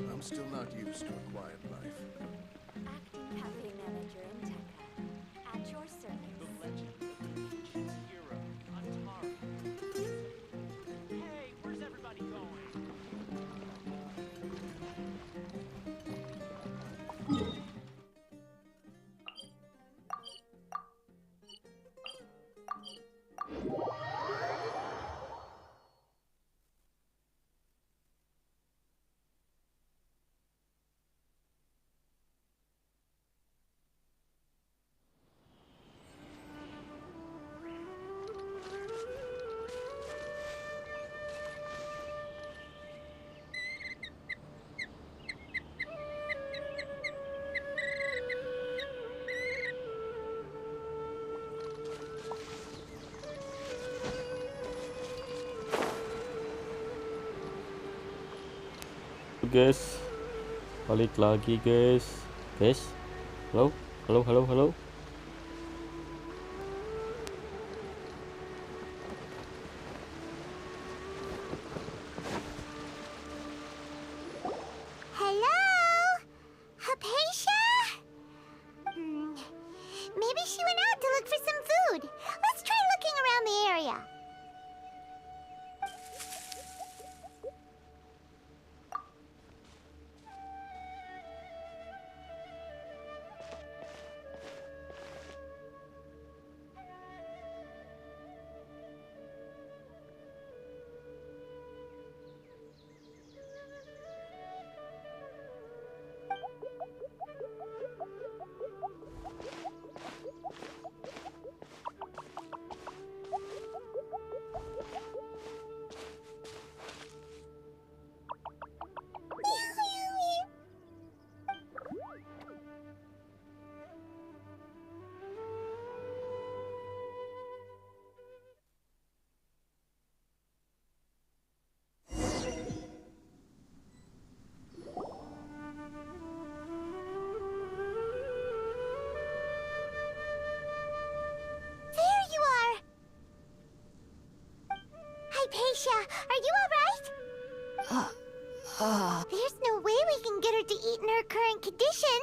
I'm still not used to a quiet life. Acting cafe manager in Tekka. At your service. The legend of the Genshin hero, Atari. Hey, where's everybody going? Guys, balik lagi guys. Halo, halo. Hello? Hypatia? Maybe she went out to look for some food. Let's try looking around the area. Hypatia, are you alright? There's no way we can get her to eat in her current condition.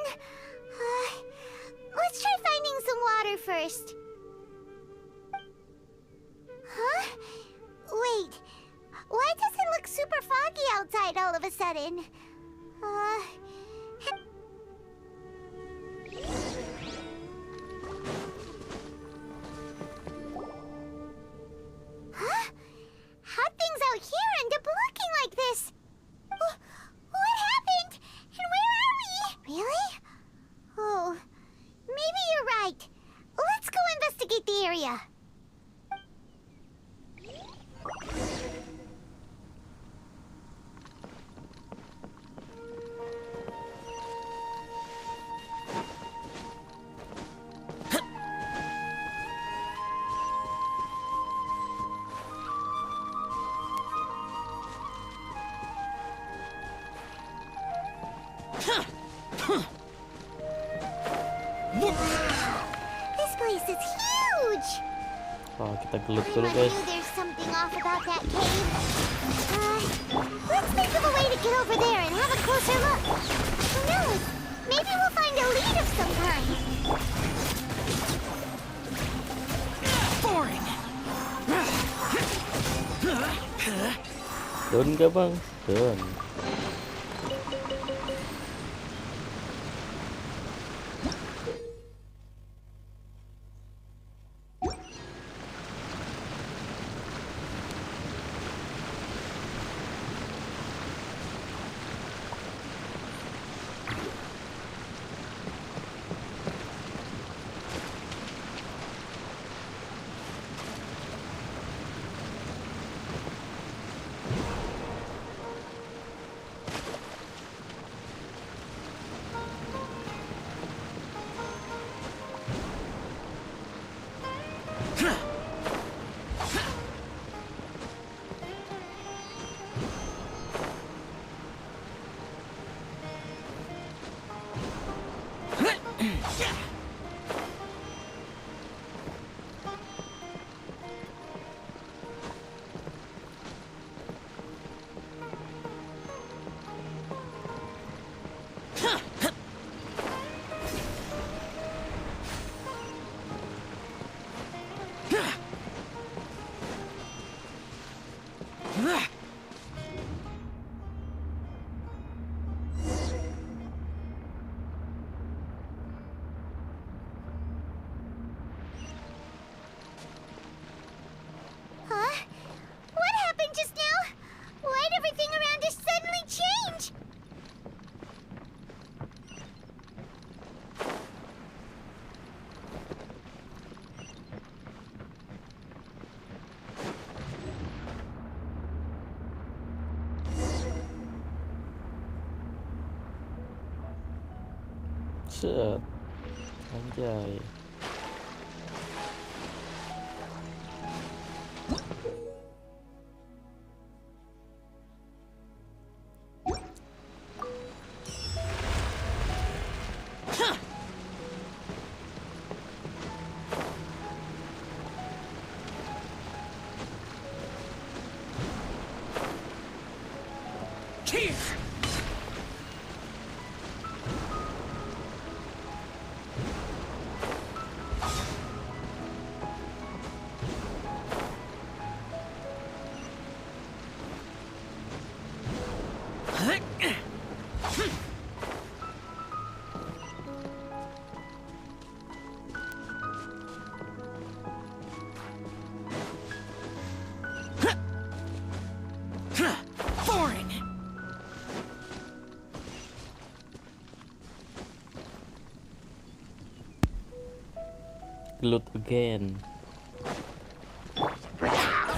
Let's try finding some water first. Huh? Wait, why does it look super foggy outside all of a sudden? Huh? How'd things out here end up looking like this? What happened? And where are we? Really? Oh, maybe you're right. Let's go investigate the area. This place is huge. Kita gelut dulu I guys. knew there's something off about that cave. Let's think of a way to get over there and have a closer look. Who knows? Maybe we'll find a lead of some kind. Boring. Turun gak bang? Turun. Huh? What happened just now? Why'd everything around us suddenly change? Set. Anjay. Foreign! Loot again.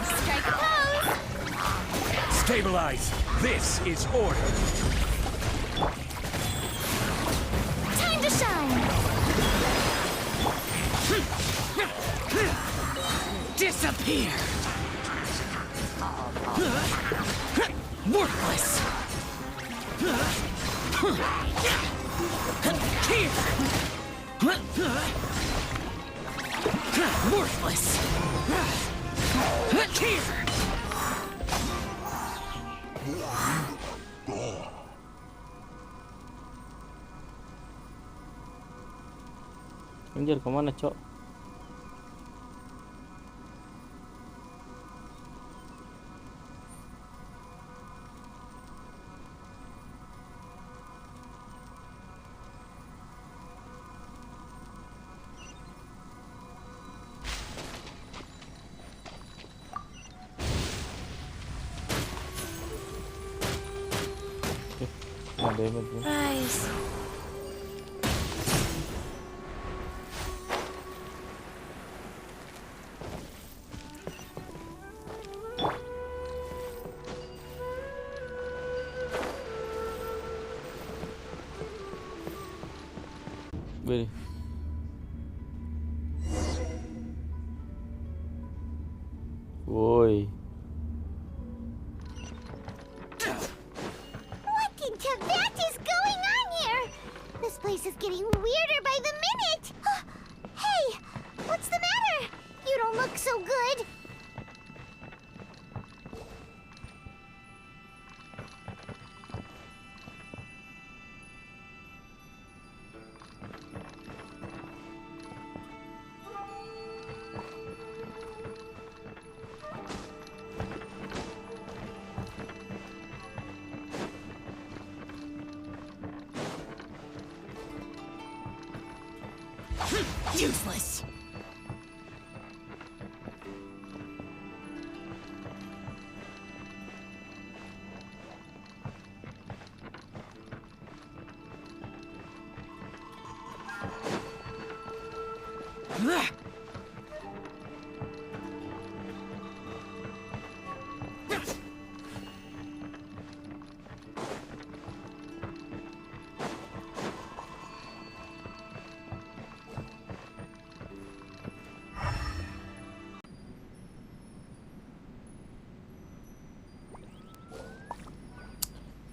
Strike a pose! Stabilize! This is order! Time to shine! Disappear! Worthless! Here! Worthless! Here! Anjir, kemana cok? Damage nih. Rise. Wih. Woi. What in Tibet is going on here? This place is getting weirder by the minute. Hey, what's the matter? You don't look so good. Useless!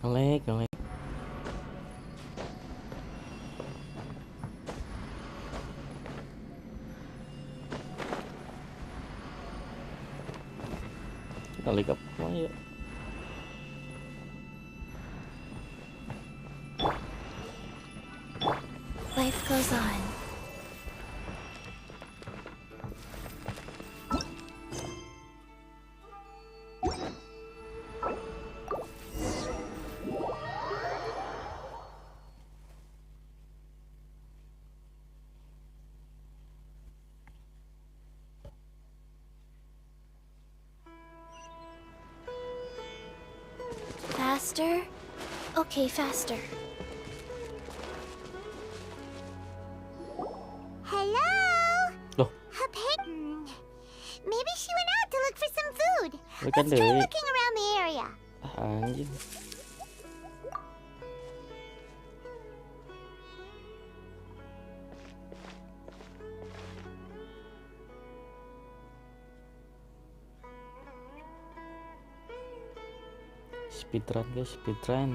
Ngelag. Kali apa ya? Life goes on. Faster? Okay, faster. Hello? Loh, Maybe she went out to look for some food. Look at Let's try it. looking around the area. anjing. Speedrun guys, speedrun.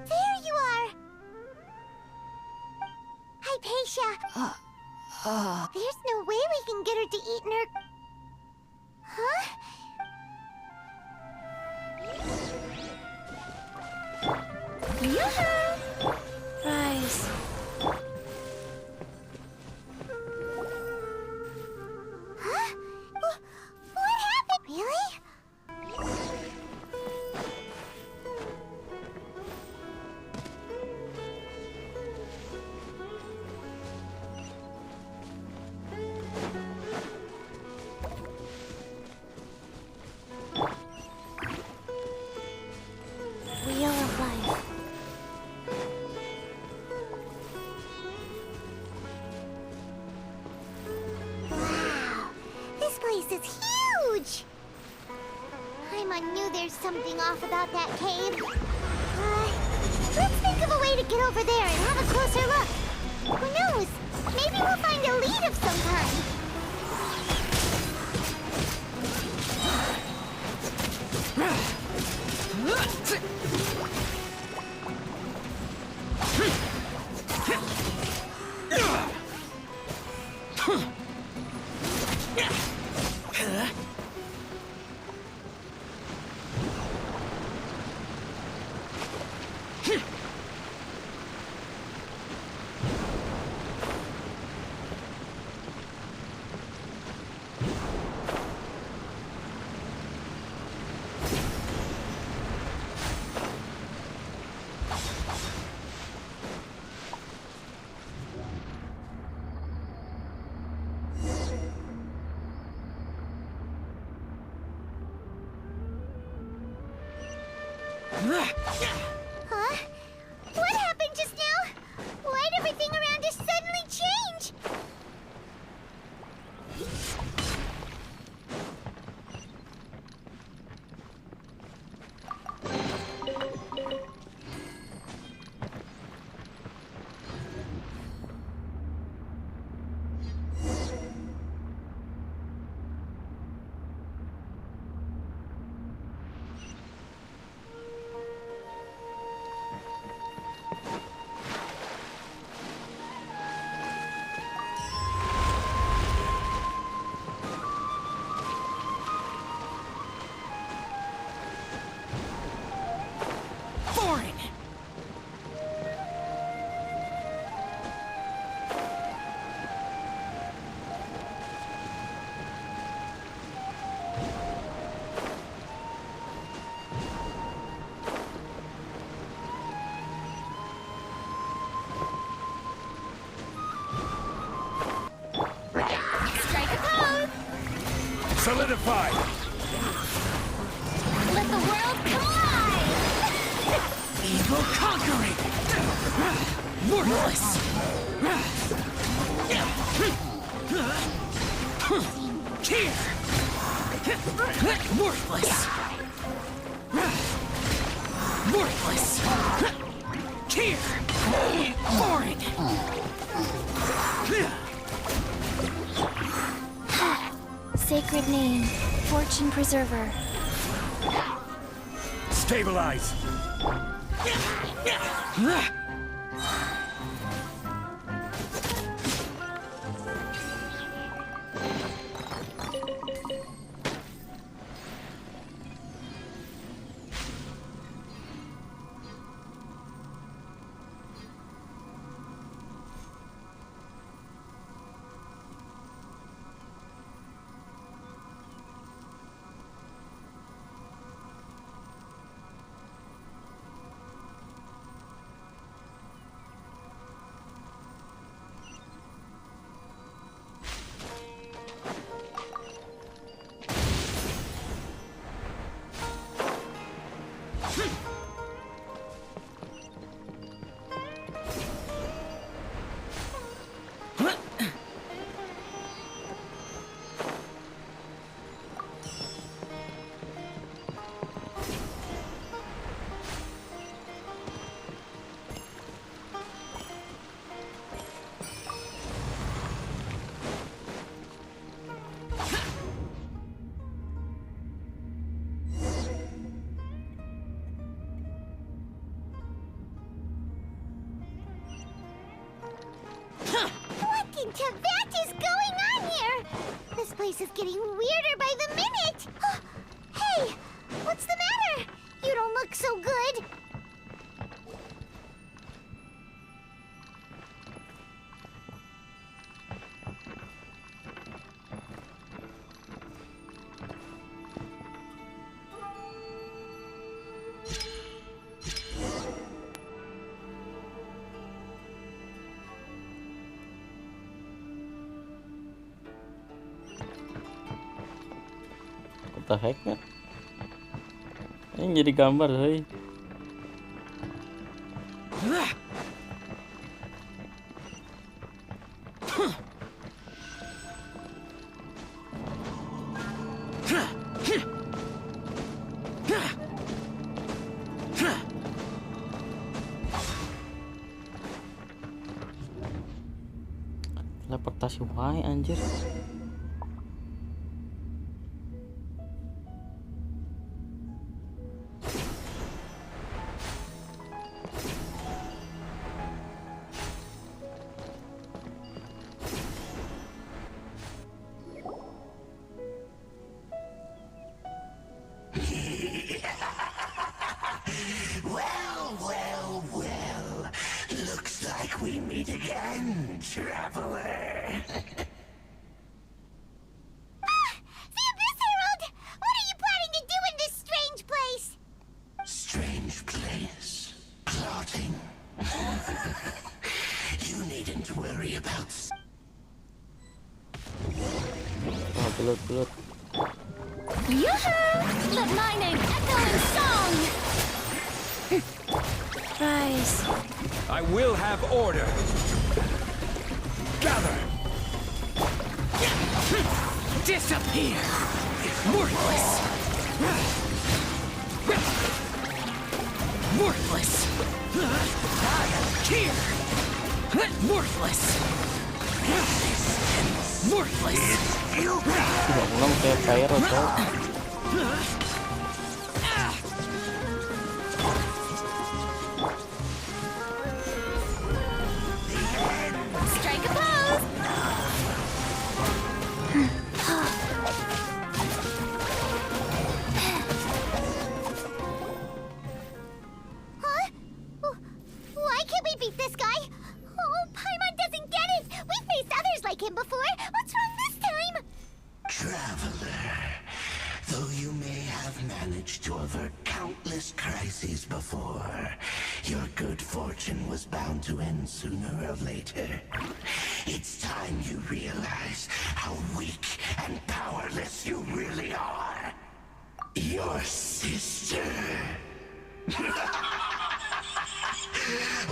There you are. Hypatia. There's no way we can get her to eat in her... Huh? Yoo-hoo! Rise. Huh? What happened? Really? Wheel of Life. Wow, this place is huge! Paimon knew there's something off about that cave. Let's think of a way to get over there and have a closer look. Who knows? Maybe we'll find a lead of some kind. Huh? What happened just now? Why'd everything around us suddenly change? Foreign! Strike a pose! Solidify! Let the world collide! Evil conquering! Worthless! Here! Worthless! Worthless! Here! Foreign! Sacred name, Fortune Preserver. Stabilize! into that is going on here? This place is getting weirder by the minute. Hey, what's the matter? You don't look so good. What the heck, man? Ini jadi gambar, hei. Teleportasi wae anjir. Well. Looks like we meet again, traveler. The Abyss Herald! What are you planning to do in this strange place? Strange place. Plotting. You needn't worry about... Oh, belut. Yoo-hoo! Let my name echo in song! Rise. I will have order. Gather. Disappear. Worthless. Worthless. Here. Worthless. Worthless. Tidak ulang kayak Pyro, coy. Strike a pose! Huh? Why can't we beat this guy? Oh, Paimon doesn't get it! We've faced others like him before! What's wrong this time? Traveler. Though you may have managed to avert countless crises before, your good fortune was bound to end sooner or later. It's time you realize how weak and powerless you really are. Your sister.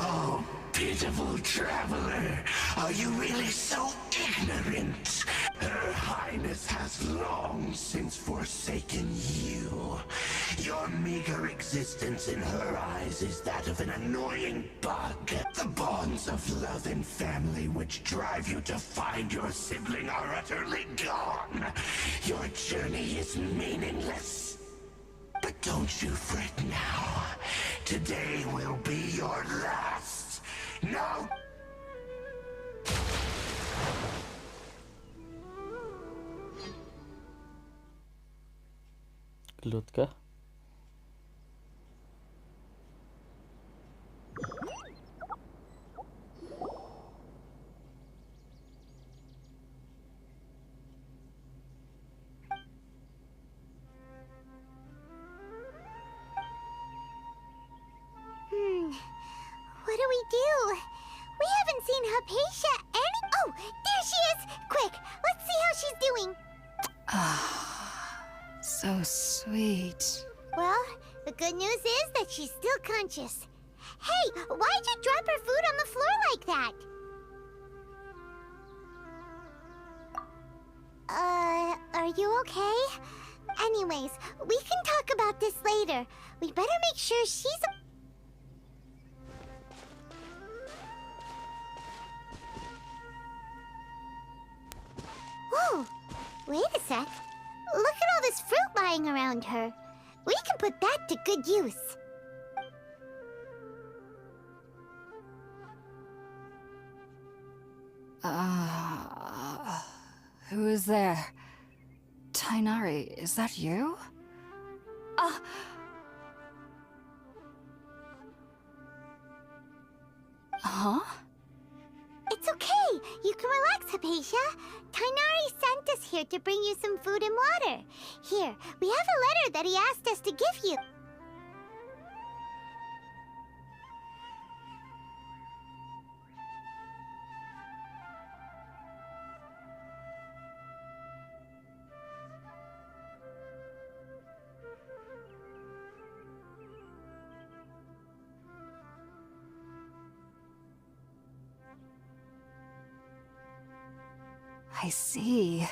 Oh, pitiful traveler. Are you really so ignorant? Her Highness has long since forsaken you. Your meager existence in her eyes is that of an annoying bug. The bonds of love and family which drive you to find your sibling are utterly gone. Your journey is meaningless. But don't you fret now. Today will be your last. Now... Gelut kah? What do we do? We haven't seen Hypatia any... Oh, there she is! Quick, let's see how she's doing. So sweet. Well, the good news is that she's still conscious. Hey, why'd you drop her food on the floor like that? Are you okay? Anyways, we can talk about this later. We better make sure she's... Whoa, wait a sec. Look at all this fruit lying around her. We can put that to good use. Who is there? Tainari, is that you? Huh? It's okay. You can relax, Hypatia. Tainari sent us here to bring you some food and water. Here, we have a letter that he asked us to give you. I see.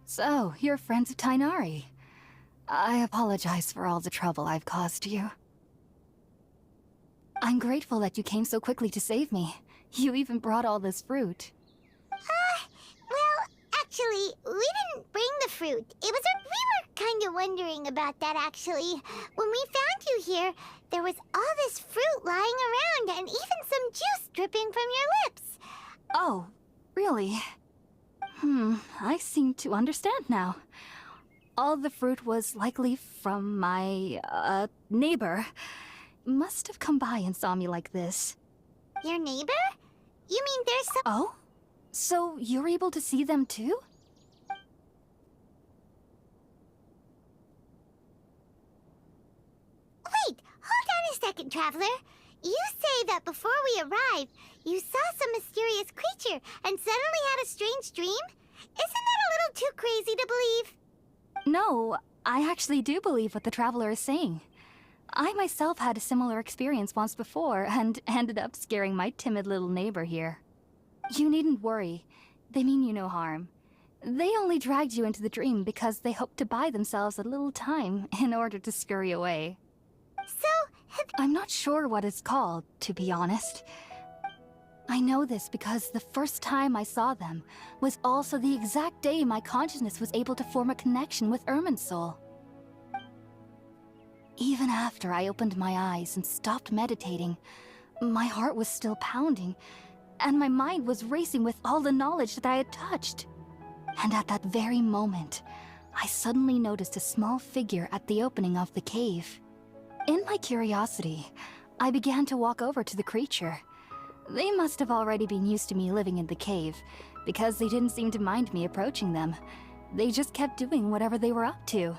So, you're friends of Tainari. I apologize for all the trouble I've caused you. I'm grateful that you came so quickly to save me. You even brought all this fruit. Well, actually, we didn't bring the fruit. We were kind of wondering about that, actually. When we found you here, there was all this fruit lying around and even some juice dripping from your lips. Oh, really? I seem to understand now. All the fruit was likely from my, neighbor. Must have come by and saw me like this. Your neighbor? You mean there's some... Oh? So you're able to see them too? Wait, hold on a second, Traveler. You say that before we arrived, you saw some mysterious creature and suddenly had a strange dream? Isn't that a little too crazy to believe? No, I actually do believe what the Traveler is saying. I myself had a similar experience once before and ended up scaring my timid little neighbor here. You needn't worry. They mean you no harm. They only dragged you into the dream because they hoped to buy themselves a little time in order to scurry away. So, I'm not sure what it's called, to be honest. I know this because the first time I saw them was also the exact day my consciousness was able to form a connection with Irminsul. Even after I opened my eyes and stopped meditating, my heart was still pounding, and my mind was racing with all the knowledge that I had touched. And at that very moment, I suddenly noticed a small figure at the opening of the cave. In my curiosity, I began to walk over to the creature. They must have already been used to me living in the cave, because they didn't seem to mind me approaching them. They just kept doing whatever they were up to.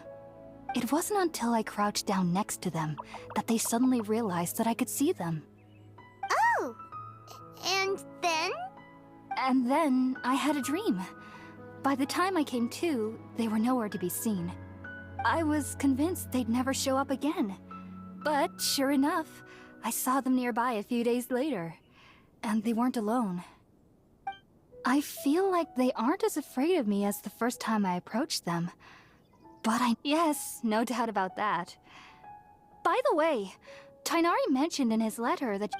It wasn't until I crouched down next to them that they suddenly realized that I could see them. oh, and then? And then I had a dream. By the time I came to, they were nowhere to be seen. I was convinced they'd never show up again. But sure enough, I saw them nearby a few days later. And they weren't alone. I feel like they aren't as afraid of me as the first time I approached them. But yes, no doubt about that. By the way, Tainari mentioned in his letter that...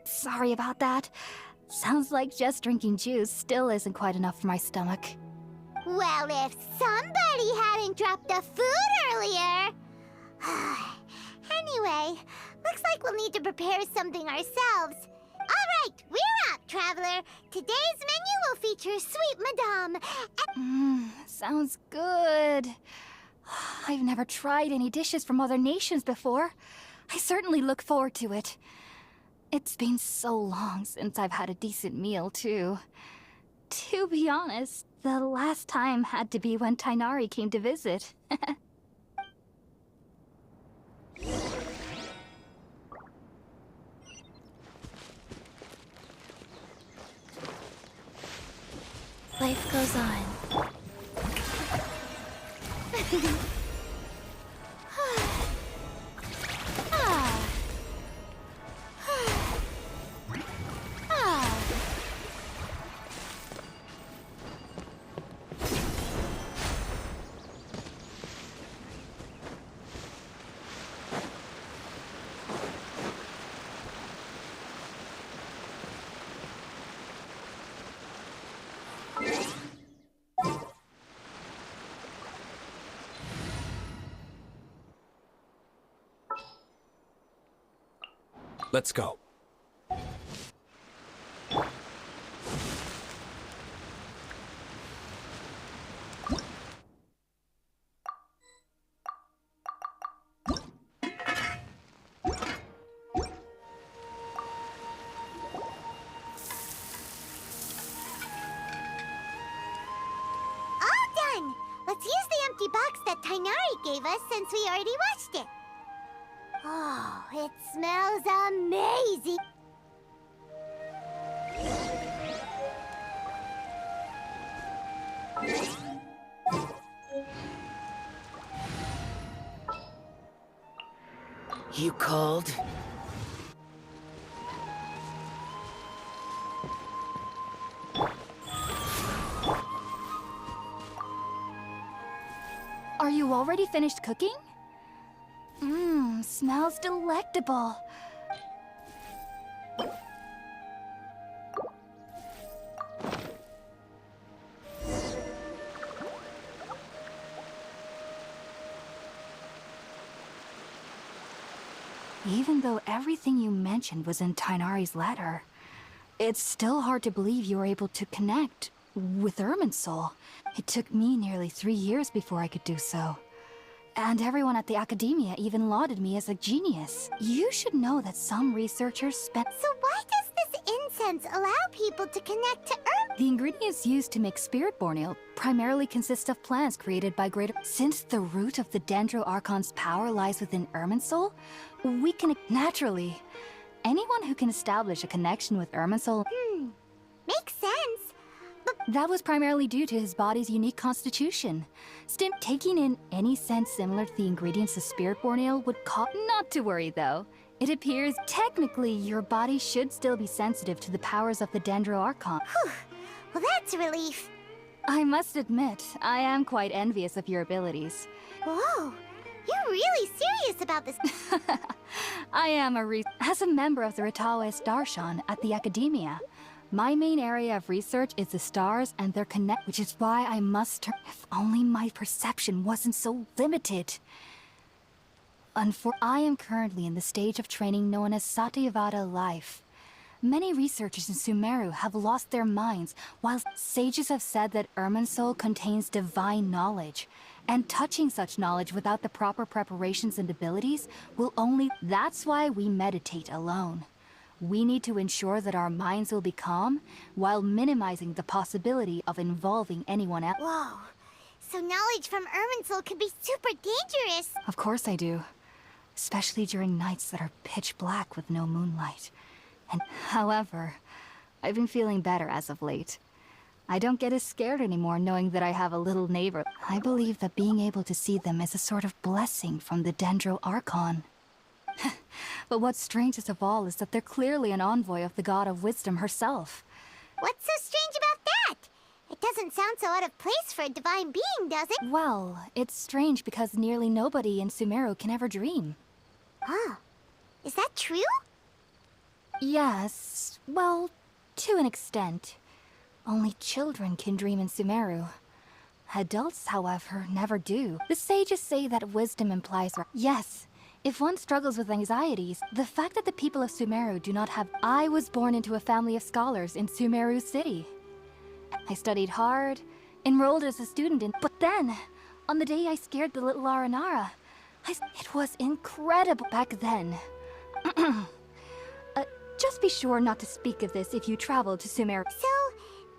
Sorry about that. Sounds like just drinking juice still isn't quite enough for my stomach. Well, if somebody hadn't dropped the food earlier... Anyway, looks like we'll need to prepare something ourselves. Alright, we're out, Traveler. Today's menu will feature Sweet Madame. Sounds good. I've never tried any dishes from other nations before. I certainly look forward to it. It's been so long since I've had a decent meal, too. To be honest, the last time had to be when Tainari came to visit. Life goes on. Let's go. box that Tainari gave us since we already watched it. Oh, it smells amazing. You called? Are you already finished cooking? Mmm, smells delectable. Even though everything you mentioned was in Tainari's letter, it's still hard to believe you were able to connect with Irminsul. It took me nearly 3 years before I could do so. And everyone at the academia even lauded me as a genius. You should know that some researchers spent— So why does this incense allow people to connect to Earth? The ingredients used to make spirit-born ale primarily consist of plants created by greater— Since the root of the Dendro Archon's power lies within Irminsul, we can— Naturally, anyone who can establish a connection with Irminsul— Makes sense. That was primarily due to his body's unique constitution. Taking in any sense similar to the ingredients of spirit-born ale would cause— Not to worry, though. It appears technically your body should still be sensitive to the powers of the Dendro Archon. Well, that's a relief. I must admit, I am quite envious of your abilities. Whoa, you're really serious about this. I am As a member of the Ratawe Darshan at the Academia, my main area of research is the stars and their connect, which is why I must turn— If only my perception wasn't so limited. I am currently in the stage of training known as Satyavada life. Many researchers in Sumeru have lost their minds, while sages have said that Irminsul contains divine knowledge. And touching such knowledge without the proper preparations and abilities will only— That's why we meditate alone. We need to ensure that our minds will be calm, while minimizing the possibility of involving anyone else. Whoa, so knowledge from Irminsul could be super dangerous. Of course I do. Especially during nights that are pitch black with no moonlight. And however, I've been feeling better as of late. I don't get as scared anymore knowing that I have a little neighbor. I believe that being able to see them is a sort of blessing from the Dendro Archon. But what's strangest of all is that they're clearly an envoy of the God of Wisdom herself. What's so strange about that? It doesn't sound so out of place for a divine being, does it? Well, it's strange because nearly nobody in Sumeru can ever dream. Huh. Is that true? Yes, well, to an extent. Only children can dream in Sumeru. Adults, however, never do. The sages say that wisdom implies— Yes, if one struggles with anxieties, the fact that the people of Sumeru do not have— I was born into a family of scholars in Sumeru City. I studied hard, enrolled as a student in— But then, on the day I scared the little Aranara, it was incredible back then. Just be sure not to speak of this if you travel to Sumeru. So,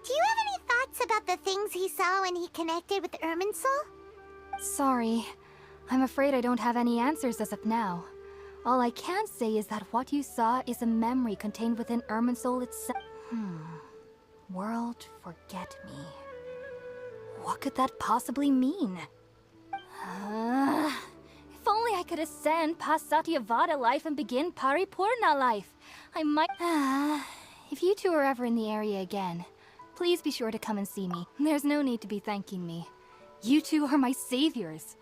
do you have any thoughts about the things he saw when he connected with Irminsul? Sorry. I'm afraid I don't have any answers as of now. All I can say is that what you saw is a memory contained within Irminsul itself. World forget me. What could that possibly mean? If only I could ascend past Satyavada life and begin Paripurna life. I might— If you two are ever in the area again, please be sure to come and see me. There's no need to be thanking me. You two are my saviors.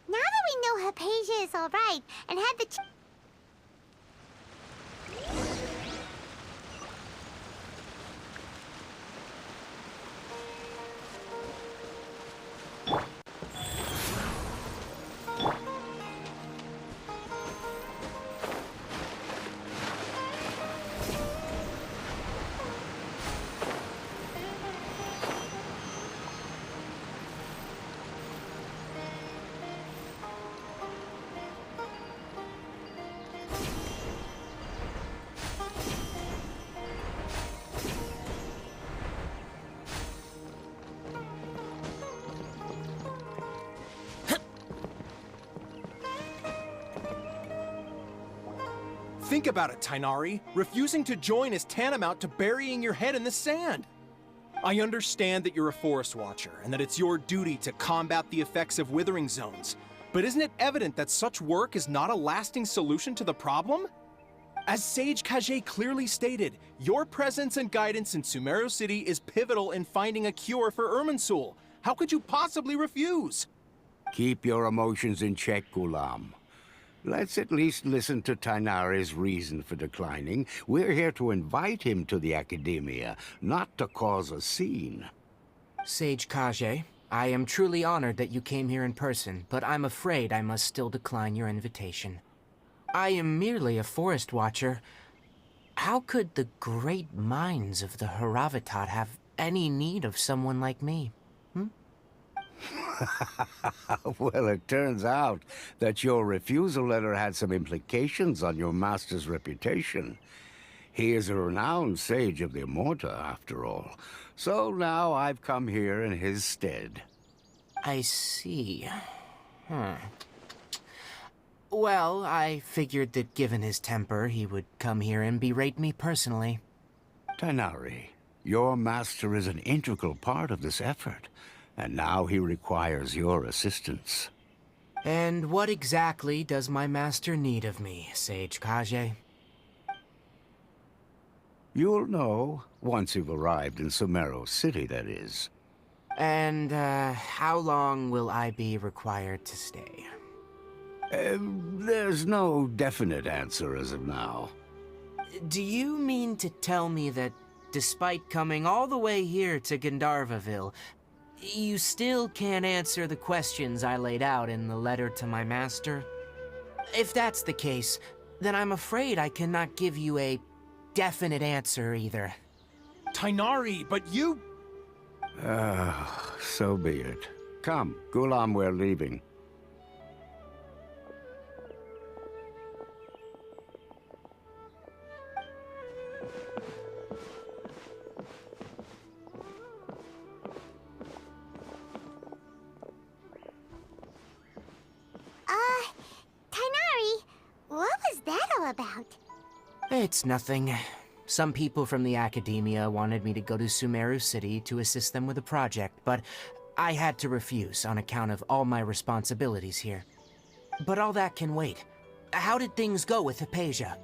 Now that we know Hypatia is alright and had the Think about it, Tainari. Refusing to join is tantamount to burying your head in the sand. I understand that you're a forest watcher and that it's your duty to combat the effects of withering zones. But isn't it evident that such work is not a lasting solution to the problem? As Sage Kage clearly stated, your presence and guidance in Sumeru City is pivotal in finding a cure for Irminsul. How could you possibly refuse? Keep your emotions in check, Gulam. Let's at least listen to Tainari's reason for declining. We're here to invite him to the Academia, not to cause a scene. Sage Kage, I am truly honored that you came here in person, but I'm afraid I must still decline your invitation. I am merely a forest watcher. How could the great minds of the Haravatat have any need of someone like me? Well, it turns out that your refusal letter had some implications on your master's reputation. He is a renowned sage of the Immorta, after all. So now I've come here in his stead. I see. Well, I figured that given his temper, he would come here and berate me personally. Tainari, your master is an integral part of this effort, and now he requires your assistance. And what exactly does my master need of me, Sage Kage? You'll know once you've arrived in Sumeru City, that is. And, how long will I be required to stay? There's no definite answer as of now. Do you mean to tell me that, despite coming all the way here to Gandharvaville, you still can't answer the questions I laid out in the letter to my master? If that's the case, then I'm afraid I cannot give you a definite answer either. Tainari, but you... So be it. Come, Gulam, we're leaving. Tainari, what was that all about? It's nothing. Some people from the Academia wanted me to go to Sumeru City to assist them with a project, but I had to refuse on account of all my responsibilities here. But all that can wait. How did things go with Hypatia?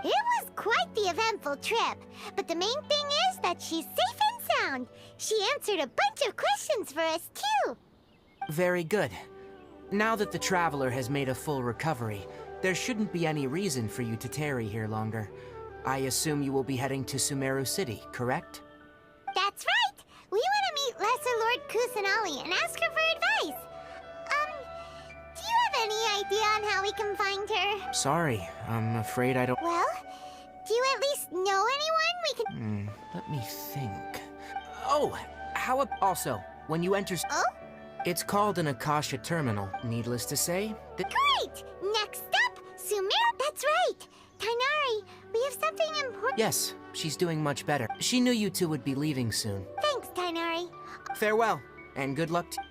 It was quite the eventful trip, but the main thing is that she's safe and sound. She answered a bunch of questions for us, too. Very good. Now that the Traveler has made a full recovery, there shouldn't be any reason for you to tarry here longer. I assume you will be heading to Sumeru City, correct? That's right! We want to meet Lesser Lord Kusanali and ask her for advice. Do you have any idea on how we can find her? Sorry, I'm afraid I don't... Well, do you at least know anyone we could... let me think... Oh, how about... Also, when you enter... Oh? It's called an Akasha Terminal, needless to say. Great! Next up, Sumeru... That's right! Tainari, we have something important... Yes, she's doing much better. She knew you two would be leaving soon. Thanks, Tainari. Farewell, and good luck to...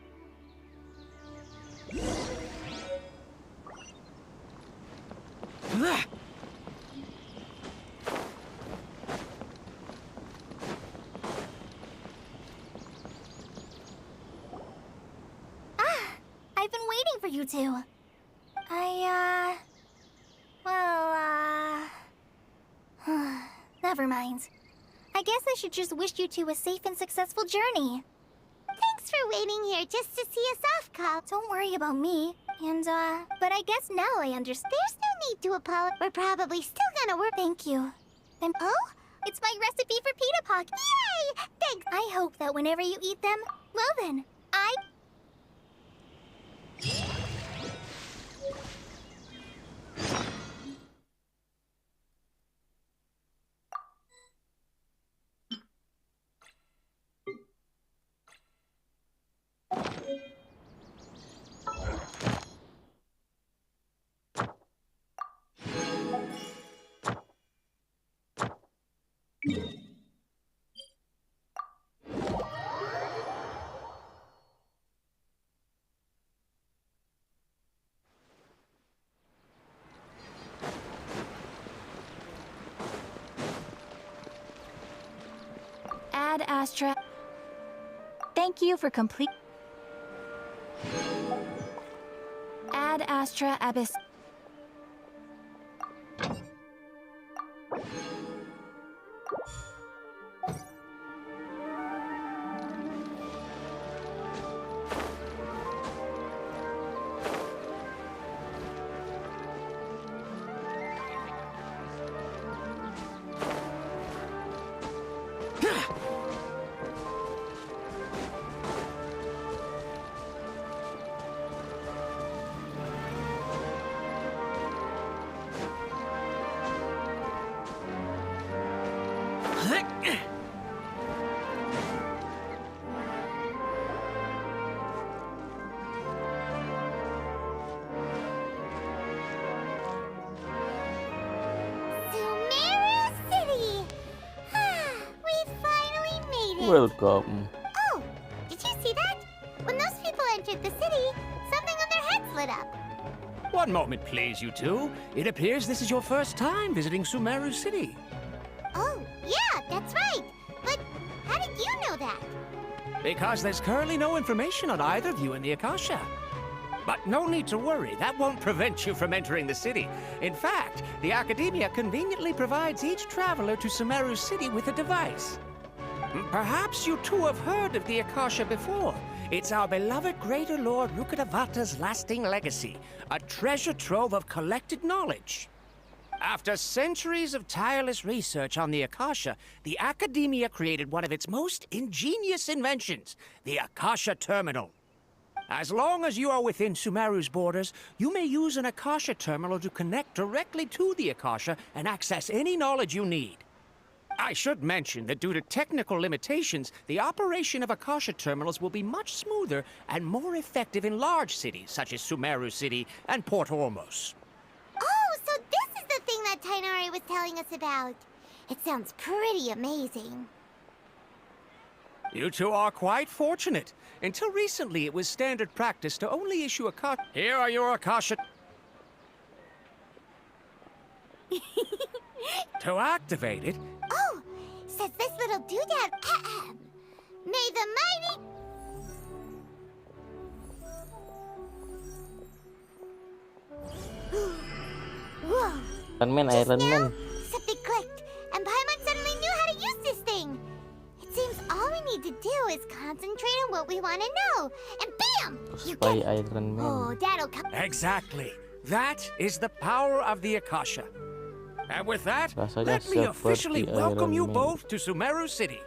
I've been waiting for you two. Never mind. I guess I should just wish you two a safe and successful journey. Thanks for waiting here just to see us off, Kyle. Don't worry about me. But I guess now I understand. There's no need to apologize. We're probably still gonna work. Thank you. Oh? It's my recipe for Pt.4. Yay! Thanks. I hope that whenever you eat them, well then, Astra. Thank you for complete. Ad Astra Abyss. Sumeru City! We finally made it! Welcome. Oh, did you see that? When those people entered the city, something on their heads lit up. One moment, please, you two. It appears this is your first time visiting Sumeru City. Oh, yeah, that's right. But how did you know that? Because there's currently no information on either of you in the Akasha. But no need to worry, that won't prevent you from entering the city. In fact, the Academia conveniently provides each traveler to Sumeru City with a device. Perhaps you two have heard of the Akasha before. It's our beloved Greater Lord Rukkhadevata's lasting legacy, a treasure trove of collected knowledge. After centuries of tireless research on the Akasha, the Academia created one of its most ingenious inventions, the Akasha Terminal. As long as you are within Sumeru's borders, you may use an Akasha terminal to connect directly to the Akasha and access any knowledge you need. I should mention that due to technical limitations, the operation of Akasha terminals will be much smoother and more effective in large cities such as Sumeru City and Port Ormos. Oh, so this is the thing that Tainari was telling us about. It sounds pretty amazing. You two are quite fortunate. Until recently, it was standard practice to only issue Akasha. Here are your Akasha. To activate it. Oh, says this little doodad. May the mighty. Whoa. Iron Man, Just Iron now, Man. something clicked, and Paimon suddenly knew how to use this thing. It seems all we need to do is concentrate on what we want to know, and bam! You Spy get it. Iron Man. Oh, that'll come. Exactly. That is the power of the Akasha. And with that, Rasanya let me officially seperti welcome Iron you Man. both to Sumeru City.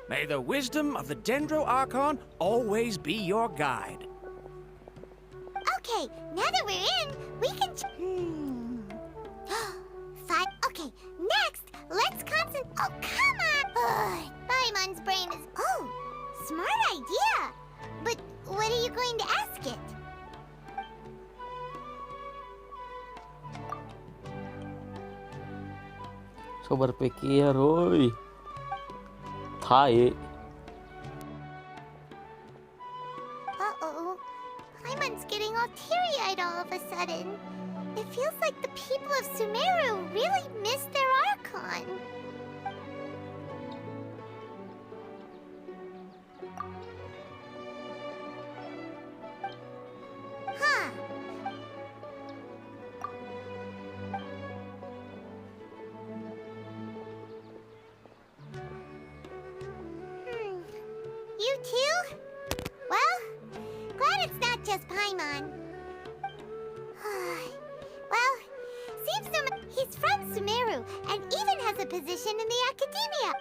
May the wisdom of the Dendro Archon always be your guide. Okay, now that we're in, we can. Fine. Okay, next, let's concentrate. Oh, come on! Ugh, Paimon's brain is. Oh, smart idea. But what are you going to ask it? So berpikir, oi. Tai. Uh-oh. Paimon's getting all teary-eyed all of a sudden. It feels like the people of Sumeru really miss their Archon. Huh. You too? Well, glad it's not just Paimon. Well, seems he's from Sumeru and even has a position in the Academia.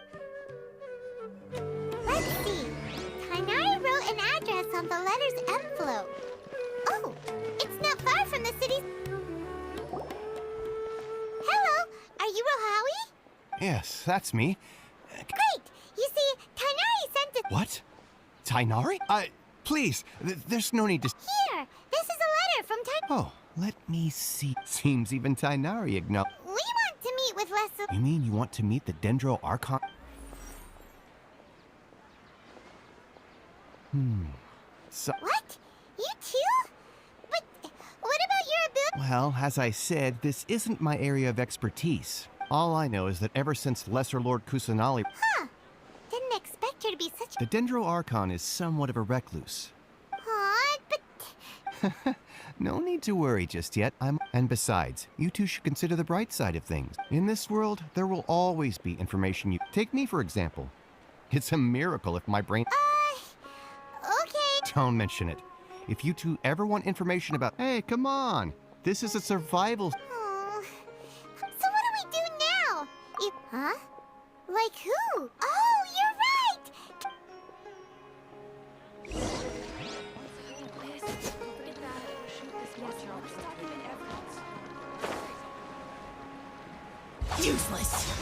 Let's see. Tainari wrote an address on the letter's envelope. Oh, it's not far from the city's. Hello, are you Rohawi? Yes, that's me. Great. You see, Tainari sent it. What? Tainari? Please, there's no need to. Here, this is a letter from Tainari. Oh, let me see. Seems even Tainari acknowledged. We want to meet with Leslie. You mean you want to meet the Dendro Archon? So, What? You too? But what about your ability? well, as I said, this isn't my area of expertise. All I know is that ever since Lesser Lord Kusanali. Huh. Didn't expect her to be The Dendro Archon is somewhat of a recluse. Aw, but... No need to worry just yet. And besides, you two should consider the bright side of things. In this world, there will always be information you... Take me, for example. It's a miracle if my brain... Okay. Don't mention it. If you two ever want information about... Hey, come on! This is a survival... Oh. So what do we do now? Huh? Like who? Oh, you're right! Useless.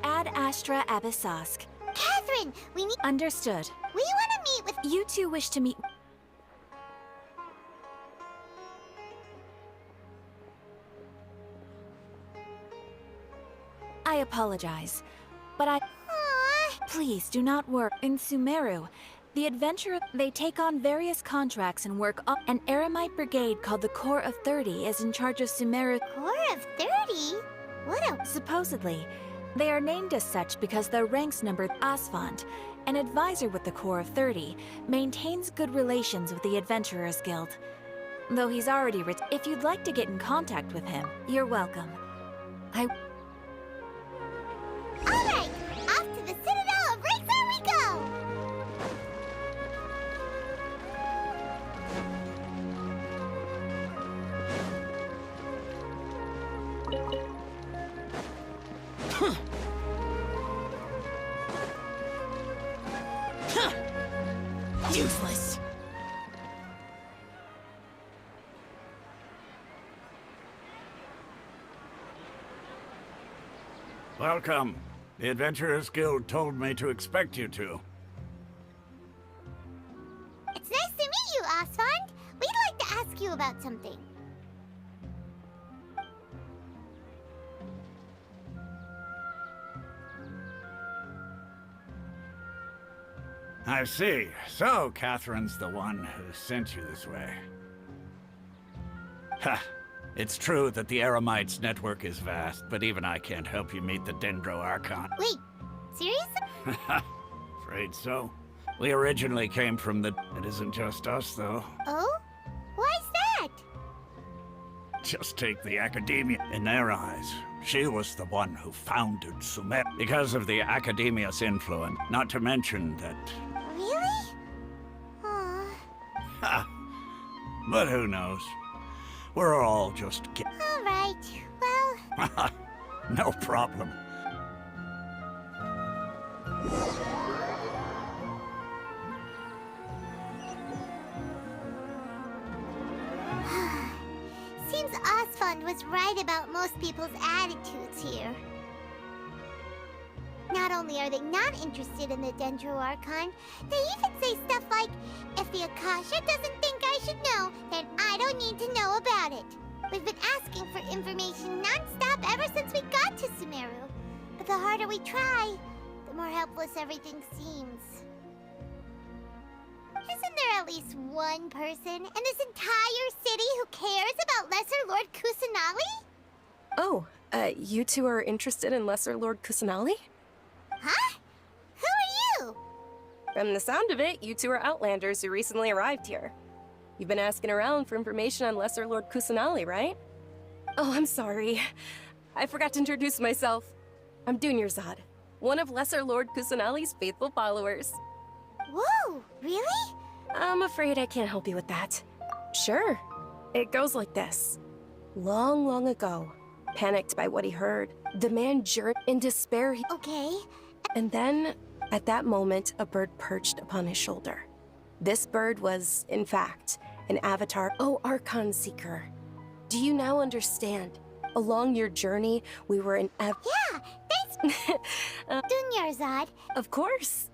Ad Astra Abyssosk. Catherine, we need... Understood. We want to meet with... You two wish to meet... I apologize, but Aww. Please do not work. In Sumeru, the adventurer, they take on various contracts and work on... An Eremite brigade called the Corps of 30 is in charge of Sumeru... Corps of 30? What a... Supposedly, they are named as such because their ranks number Asfand, an advisor with the Corps of 30, maintains good relations with the Adventurers Guild. Though he's already rich, if you'd like to get in contact with him, you're welcome. Alright, off to the Citadel of Razor we go! Useless. Welcome. The Adventurers Guild told me to expect you two. It's nice to meet you, Asfand. We'd like to ask you about something. I see. So, Catherine's the one who sent you this way. Ha! It's true that the Eremites' network is vast, but even I can't help you meet the Dendro Archon. Wait, seriously? Afraid so. We originally came from the... It isn't just us, though. Oh? Why's that? Just take the Academia. In their eyes, she was the one who founded Sumer. Because of the Academia's influence, not to mention that... Really? Aww. Ha! But who knows? We're all just... Alright, well... No problem. Seems Asfand was right about most people's attitudes here. Not only are they not interested in the Dendro Archon, they even say stuff like, if the Akasha doesn't think I should know, then I don't need to know about it. We've been asking for information non-stop ever since we got to Sumeru. But the harder we try, the more helpless everything seems. Isn't there at least one person in this entire city who cares about Lesser Lord Kusanali? Oh, you two are interested in Lesser Lord Kusanali? Huh? Who are you? From the sound of it, you two are Outlanders who recently arrived here. You've been asking around for information on Lesser Lord Kusanali, right? Oh, I'm sorry. I forgot to introduce myself. I'm Dunyarzad, one of Lesser Lord Kusanali's faithful followers. Whoa, really? I'm afraid I can't help you with that. Sure. It goes like this. Long, long ago, panicked by what he heard, the man journeyed in despair. Okay. And then, at that moment, a bird perched upon his shoulder. This bird was, in fact, an avatar. Oh, Archon Seeker. Do you now understand? Along your journey, we were in Yeah, thanks, Dunyarzad. Of course.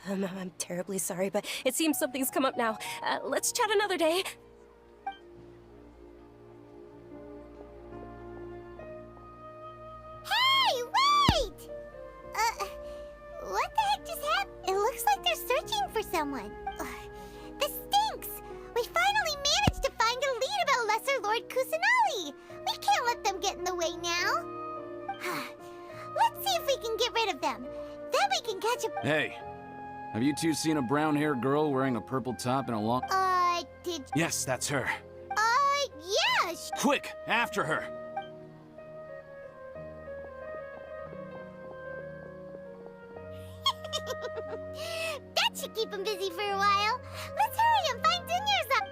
I'm terribly sorry, but it seems something's come up now. Let's chat another day. Hey, wait! What the heck just happened? It looks like they're searching for someone. This stinks! We finally managed to find a lead about Lesser Lord Kusanali! We can't let them get in the way now! Let's see if we can get rid of them. Then we can catch a... Hey, have you two seen a brown-haired girl wearing a purple top and a long... did... Yes, that's her. Yeah, Quick, after her! That should keep him busy for a while. Let's hurry and find Dunyarzad.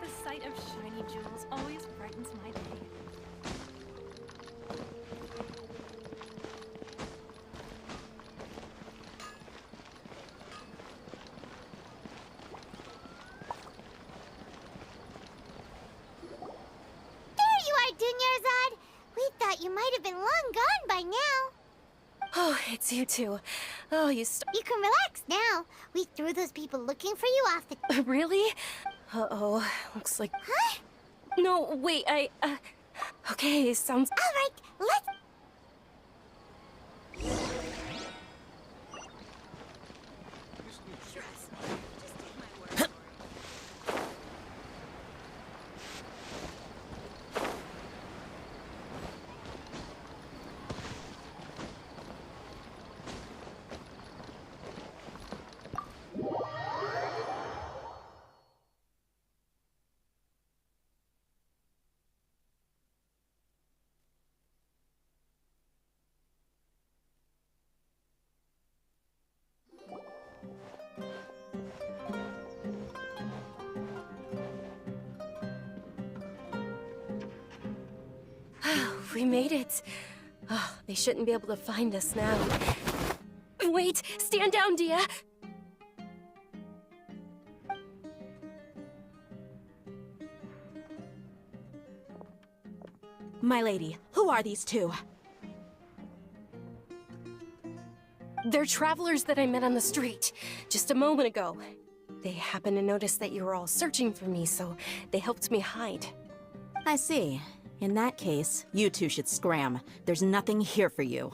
The sight of shiny jewels always brightens my day. There you are, Dunyarzad. We thought you might have been long gone by now. Oh, it's you two. Oh, You can relax now. We threw those people looking for you off the... Really? Uh-oh. Looks like... Huh? No, wait, Okay, sounds... All right, let's... We made it. Oh, they shouldn't be able to find us now. Wait! Stand down, Dia! My lady, who are these two? They're travelers that I met on the street just a moment ago. They happened to notice that you were all searching for me, so they helped me hide. I see. In that case, you two should scram. There's nothing here for you.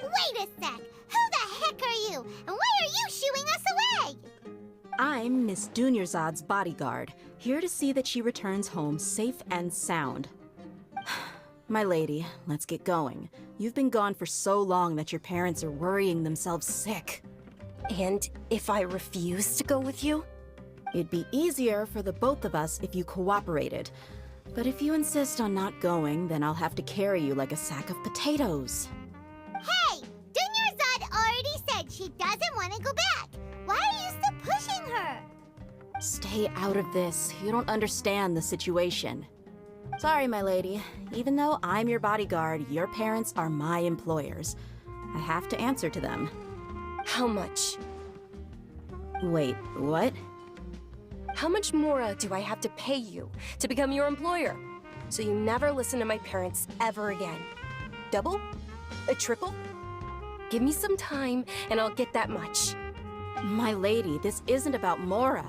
Wait a sec. Who the heck are you? And why are you shooing us away? I'm Miss Dunyarzad's bodyguard, here to see that she returns home safe and sound. My lady, let's get going. You've been gone for so long that your parents are worrying themselves sick. And if I refuse to go with you? It'd be easier for the both of us if you cooperated. But if you insist on not going, then I'll have to carry you like a sack of potatoes. Hey! Dunyarzad already said she doesn't want to go back. Why are you still pushing her? Stay out of this. You don't understand the situation. Sorry, my lady. Even though I'm your bodyguard, your parents are my employers. I have to answer to them. How much? Wait, what? How much more do I have to pay you to become your employer? So you never listen to my parents ever again. Double? A triple? Give me some time and I'll get that much. My lady, this isn't about Mora.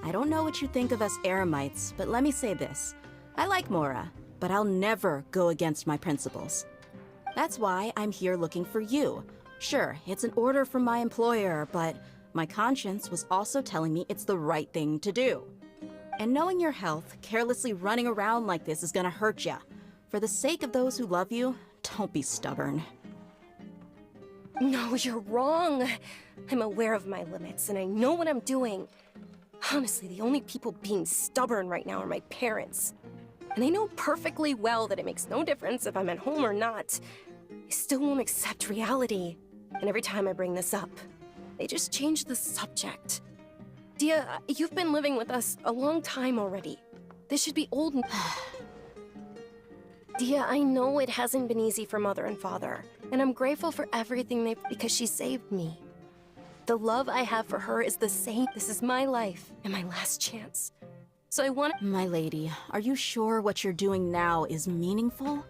I don't know what you think of us Eremites, but let me say this. I like Mora, but I'll never go against my principles. That's why I'm here looking for you. Sure, it's an order from my employer, but my conscience was also telling me it's the right thing to do. And knowing your health, carelessly running around like this is gonna hurt ya. For the sake of those who love you, don't be stubborn. No, you're wrong. I'm aware of my limits and I know what I'm doing. Honestly, the only people being stubborn right now are my parents. And they know perfectly well that it makes no difference if I'm at home or not. They still won't accept reality. And every time I bring this up, they just change the subject. Dia, you've been living with us a long time already. This should be old. Dia, I know it hasn't been easy for Mother and Father, and I'm grateful for everything because she saved me. The love I have for her is the same. This is my life and my last chance. So I want— My lady, are you sure what you're doing now is meaningful?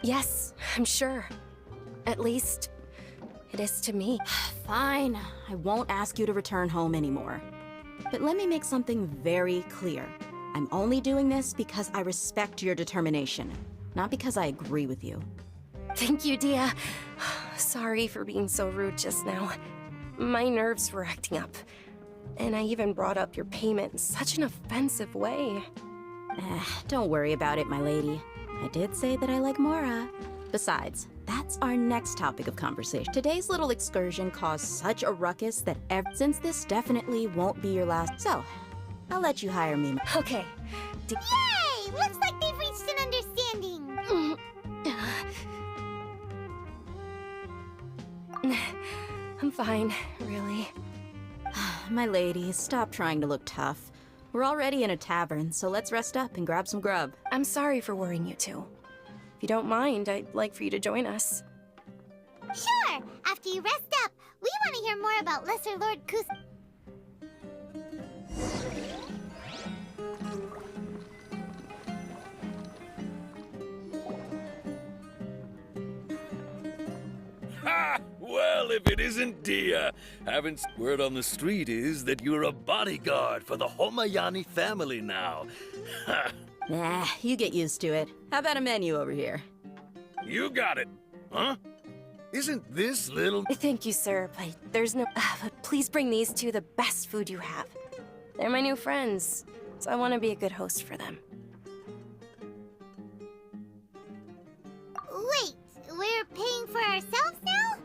Yes, I'm sure. At least, it is to me. Fine, I won't ask you to return home anymore. But let me make something very clear. I'm only doing this because I respect your determination, not because I agree with you. Thank you, Dia. Sorry for being so rude just now. My nerves were acting up. And I even brought up your payment in such an offensive way. Don't worry about it, my lady. I did say that I like Mora. Besides, that's our next topic of conversation. Today's little excursion caused such a ruckus that since this definitely won't be your last, so I'll let you hire me. Okay. Yay! Looks like they've reached an understanding. I'm fine, really. My lady, stop trying to look tough. We're already in a tavern, so let's rest up and grab some grub. I'm sorry for worrying you two. If you don't mind, I'd like for you to join us. Sure! After you rest up, we want to hear more about Lesser Lord Kus... Ha! Well, if it isn't Dia. Word on the street is that you're a bodyguard for the Homayani family now. Ha! Nah, you get used to it. How about a menu over here? You got it. Huh? Isn't this little... Thank you, sir, but there's no... but please bring these two the best food you have. They're my new friends, so I want to be a good host for them. Wait, we're paying for ourselves now?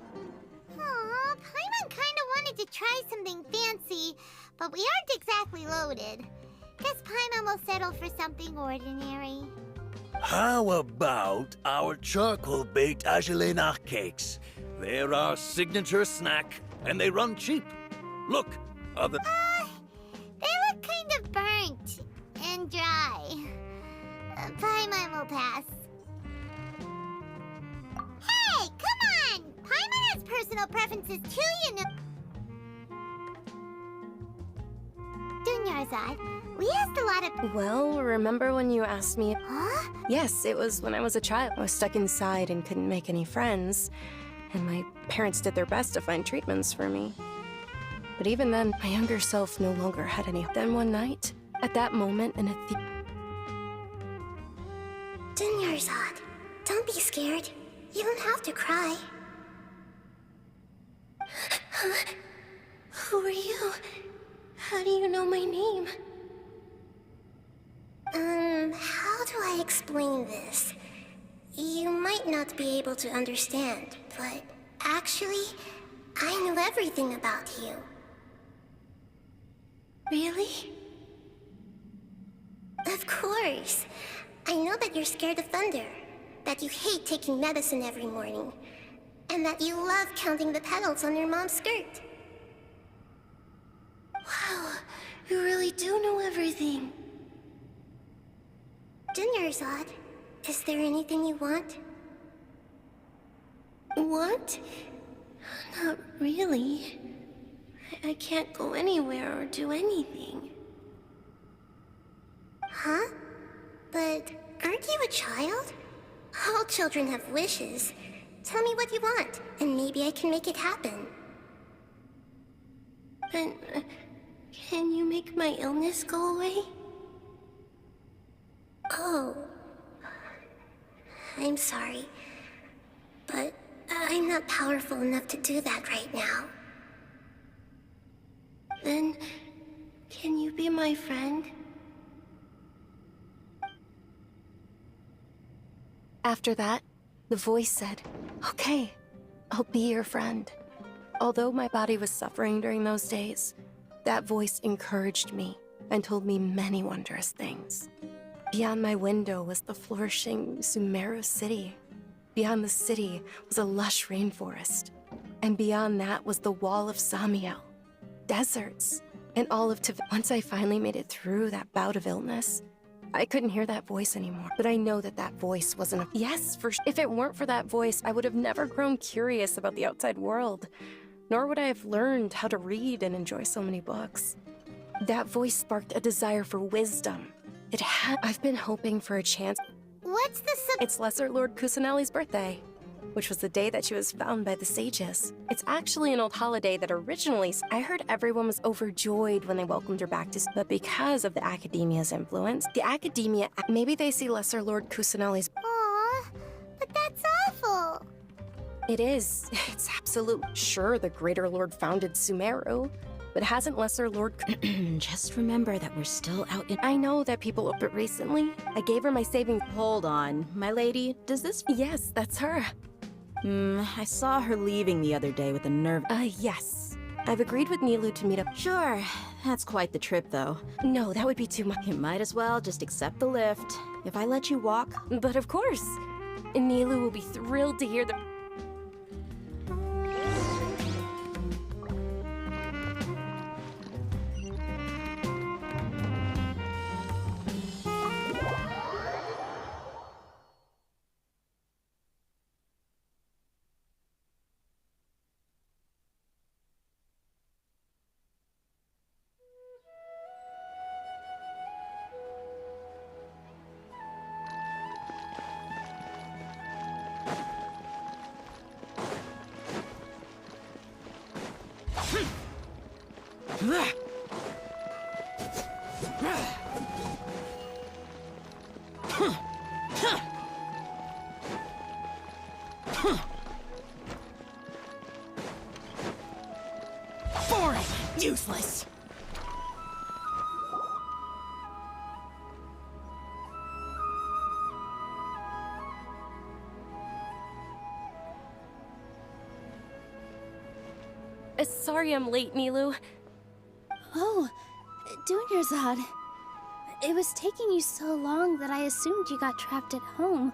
Aw, Paimon kinda wanted to try something fancy, but we aren't exactly loaded. Guess Paimon will settle for something ordinary. How about our charcoal-baked Agelenach cakes? They're our signature snack, and they run cheap. Look, they look kind of burnt and dry. Paimon will pass. Hey, come on! Paimon has personal preferences too, you know. Dunyarzad, we asked a lot of... Well, remember when you asked me... Huh? Yes, it was when I was a child. I was stuck inside and couldn't make any friends, and my parents did their best to find treatments for me. But even then, my younger self no longer had any. Then one night, at that moment in a Dunyarzad, don't be scared. You don't have to cry. Who are you? How do you know my name? How do I explain this? You might not be able to understand, but actually, I know everything about you. Really? Of course. I know that you're scared of thunder, that you hate taking medicine every morning, and that you love counting the petals on your mom's skirt. Wow, you really do know everything. Dunyarzad, is there anything you want? What? Not really. I can't go anywhere or do anything. Huh? But aren't you a child? All children have wishes. Tell me what you want, and maybe I can make it happen. But can you make my illness go away? Oh. I'm sorry. But I'm not powerful enough to do that right now. Then, can you be my friend? After that, the voice said, "Okay, I'll be your friend." Although my body was suffering during those days, that voice encouraged me and told me many wondrous things. Beyond my window was the flourishing Sumeru city. Beyond the city was a lush rainforest. And beyond that was the wall of Samiel, deserts, and all of Once I finally made it through that bout of illness, I couldn't hear that voice anymore. But I know that that voice wasn't if it weren't for that voice, I would have never grown curious about the outside world, nor would I have learned how to read and enjoy so many books. That voice sparked a desire for wisdom. I've been hoping for a chance. What's the It's Lesser Lord Kusanali's birthday, which was the day that she was found by the sages. It's actually an old holiday that originally, I heard everyone was overjoyed when they welcomed her back to, but because of the Academia's influence, maybe they see Lesser Lord Kusanali's... Aw, but that's awful. It is. It's absolute. Sure, the Greater Lord founded Sumeru, but hasn't Lesser Lord... Just remember that we're still out in... I know that people... But recently, I gave her my savings... Hold on. My lady, does this... Yes, that's her. I saw her leaving the other day with a nerve... Yes. I've agreed with Nilu to meet up... Sure. That's quite the trip, though. No, that would be too much. You might as well just accept the lift. If I let you walk... But of course. Nilu will be thrilled to hear the... Boring! Useless! Sorry I'm late, Nilu. Oh, Dunyarzad. It was taking you so long that I assumed you got trapped at home,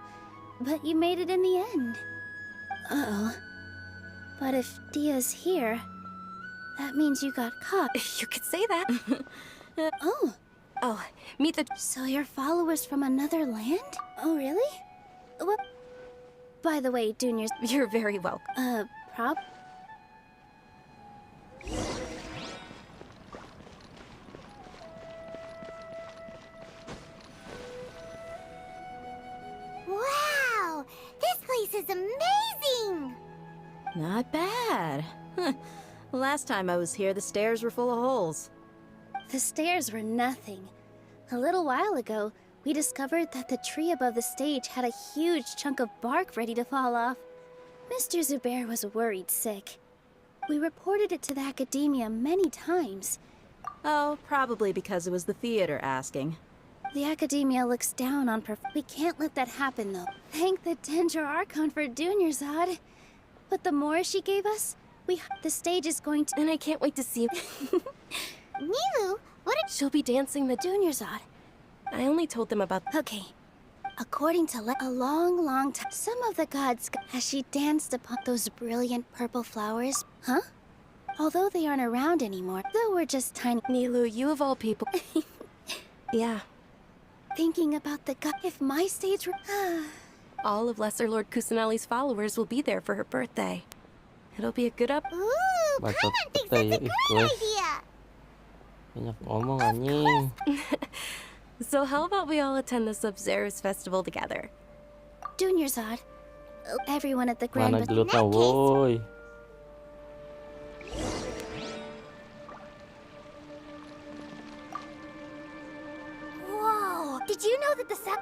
but you made it in the end. Uh-oh. But if Dia's here, that means you got caught. You could say that. Oh. Oh, meet the... So you're followers from another land? Oh, really? What? By the way, Dunyar's... You're very welcome. Prob... Wow! This place is amazing! Not bad. Last time I was here, the stairs were full of holes. The stairs were nothing. A little while ago, we discovered that the tree above the stage had a huge chunk of bark ready to fall off. Mr. Zubair was worried sick. We reported it to the academia many times. Oh, probably because it was the theater asking. The academia looks down on We can't let that happen, though. Thank the Dendra Archon for Dunyarzad. But the more she gave us, the stage is going to... And I can't wait to see... Nilu, what did... She'll be dancing the... Dunyarzad. I only told them about... Okay. According to a long time, some of the gods... As she danced upon those brilliant purple flowers... Huh? Although they aren't around anymore, though we're just tiny... Nilu, you of all people... Yeah. Thinking about the god... If my stage were... All of Lesser Lord Kusanali's followers will be there for her birthday. It'll be a good up... Ooh, Paimon thinks that's a great idea! Banyak ngomong anjing. So how about we all attend the Sub-Zero's festival together? Dunyarzad. Everyone at the Grand... Mana gelutnya woi. Whoa! Did you know that the sub...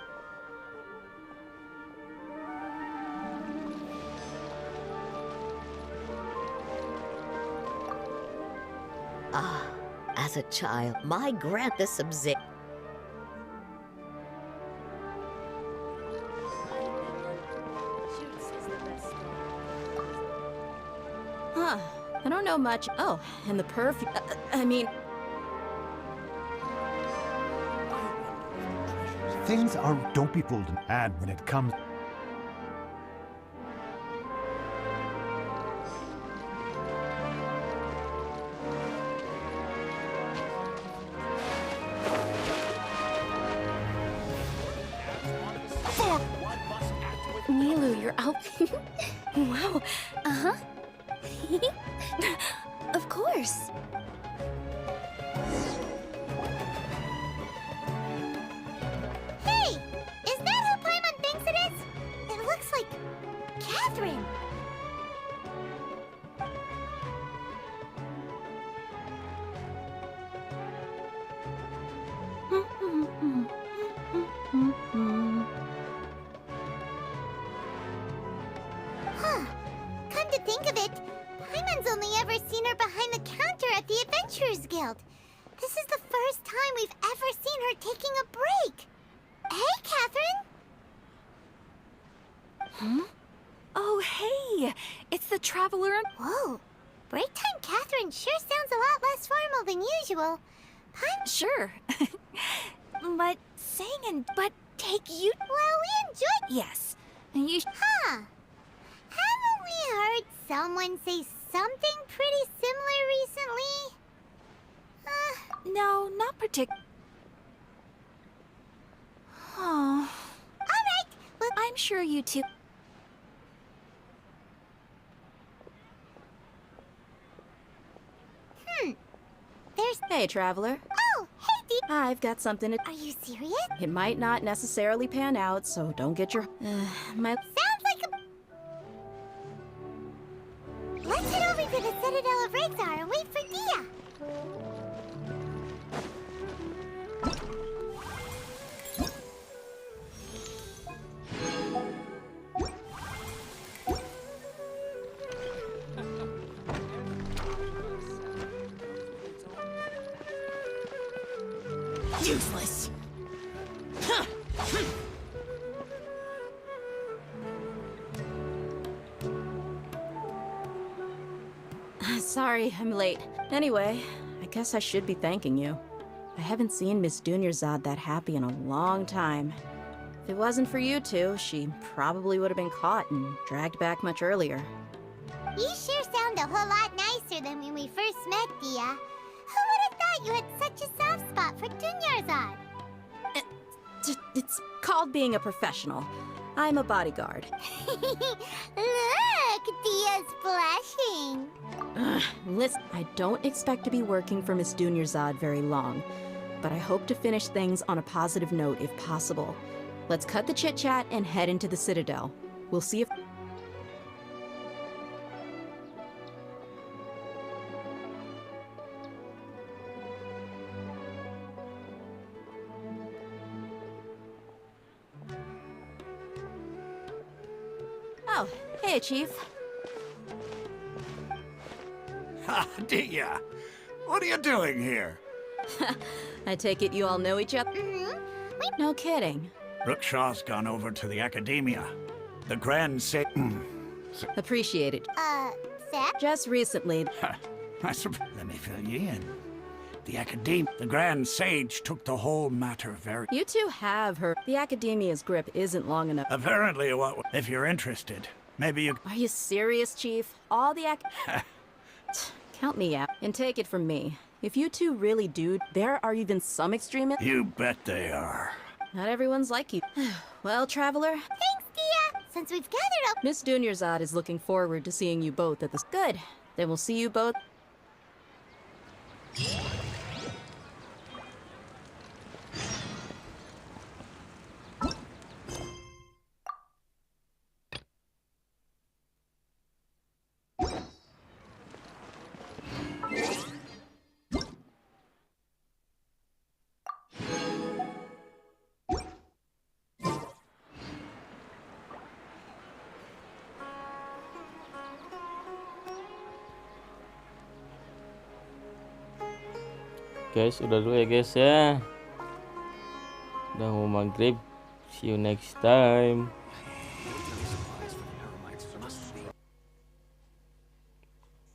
As a child, my the Sub-Zero. Huh. I don't know much. Oh, and the perfume... I mean... Things don't be pulled an ad when it comes... Nilu, you're out. Wow. Uh-huh. Of course. Hey! Is that who Paimon thinks it is? It looks like... Catherine! think of it, Paimon's only ever seen her behind the counter at the Adventurers Guild. This is the first time we've ever seen her taking a break. Hey, Catherine! Hmm? Oh, hey! It's the Traveler and... Whoa. Break time Catherine sure sounds a lot less formal than usual. Sure. But take you... Well, we enjoyed... Yes. And you... Huh. Haven't we heard someone say something pretty similar recently? No, not particular. Oh. Alright, well... I'm sure you two... There's... Hey, Traveler. Oh, hey, Dee. I've got something to... Are you serious? It might not necessarily pan out, so don't get your... my... Sounds like a... Let's head over to the Citadel of Rexar and wait for Dia. Useless. Huh. Sorry, I'm late. Anyway, I guess I should be thanking you. I haven't seen Miss Dunyarzad that happy in a long time. If it wasn't for you two, she probably would have been caught and dragged back much earlier. You sure sound a whole lot nicer than when we first met, Dia. Who would have thought you had such a soft spot for Dunyarzad? It's called being a professional. I'm a bodyguard. Look, Dia's blushing. Listen, I don't expect to be working for Miss Dunyarzad very long, but I hope to finish things on a positive note if possible. Let's cut the chit-chat and head into the Citadel. We'll see if... Oh, hey, Chief. Ha, Dia! What are you doing here? I take it you all know each other? No kidding. Rookshaw's gone over to the Academia. The Grand Sa... Appreciate it. Seth? Just recently... Let me fill you in. The Grand Sage took the whole matter very... You two have heard. The Academia's grip isn't long enough. Apparently, if you're interested, maybe you... Are you serious, Chief? All the Count me out. And take it from me. If you two really do, there are even some extremists... You bet they are. Not everyone's like you. Well, Traveler... Thanks, Dia! Since we've gathered up... Miss Dunyarzad is looking forward to seeing you both at this... Good. Then we'll see you both... Guys, udah dulu ya guys ya. Udah mau maghrib. See you next time.